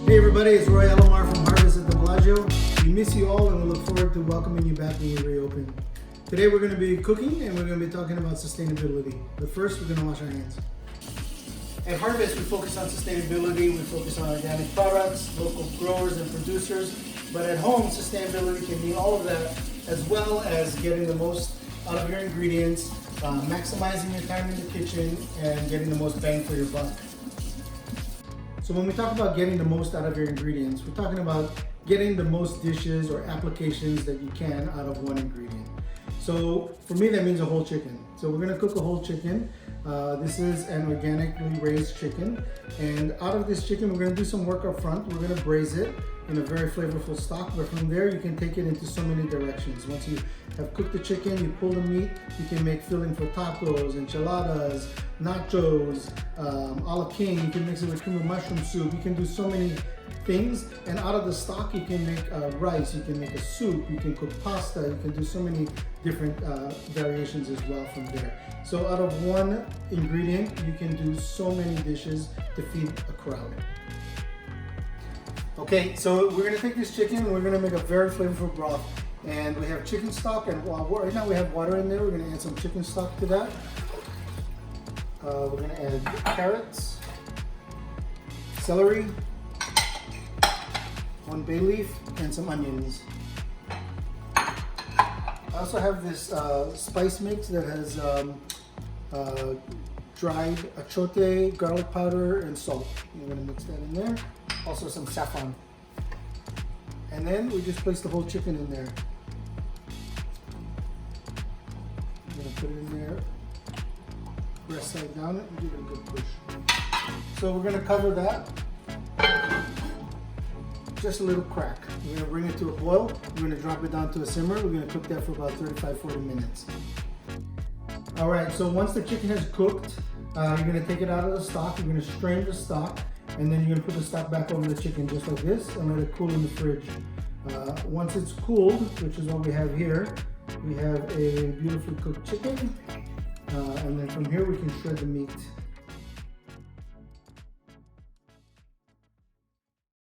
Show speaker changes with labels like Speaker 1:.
Speaker 1: Hey everybody, it's Roy Ellamar from Harvest at the Bellagio. We miss you all and we look forward to welcoming you back when we reopen. Today we're going to be cooking and we're going to be talking about sustainability. But first we're going to wash our hands. At Harvest we focus on sustainability, we focus on organic products, local growers and producers. But at home, sustainability can mean all of that, as well as getting the most out of your ingredients, maximizing your time in the kitchen, and getting the most bang for your buck. So when we talk about getting the most out of your ingredients, we're talking about getting the most dishes or applications that you can out of one ingredient. So for me, that means a whole chicken. So we're gonna cook a whole chicken. This is an organically raised chicken. And out of this chicken, we're gonna do some work up front. We're gonna braise it in a very flavorful stock, but from there you can take it into so many directions. Once you have cooked the chicken, you pull the meat, you can make filling for tacos, enchiladas, nachos, a la king. You can mix it with cream of mushroom soup. You can do so many things, and out of the stock you can make rice, you can make a soup, you can cook pasta, you can do so many different variations as well from there. So out of one ingredient you can do so many dishes to feed a crowd. Okay, so we're gonna take this chicken and we're gonna make a very flavorful broth. And we have chicken stock, and right now we have water in there. We're gonna add some chicken stock to that. We're gonna add carrots, celery, 1 bay leaf, and some onions. I also have this spice mix that has dried achote, garlic powder, and salt. I'm gonna mix that in there. Also some saffron. And then we just place the whole chicken in there. I'm gonna put it in there, breast side down it, and give it a good push. So we're gonna cover that. Just a little crack. We're gonna bring it to a boil. We're gonna drop it down to a simmer. We're gonna cook that for about 35-40 minutes. All right, so once the chicken has cooked, you're gonna take it out of the stock. You're gonna strain the stock, and then you're gonna put the stock back over the chicken just like this and let it cool in the fridge. Once it's cooled, which is what we have here, we have a beautifully cooked chicken. And then from here we can shred the meat.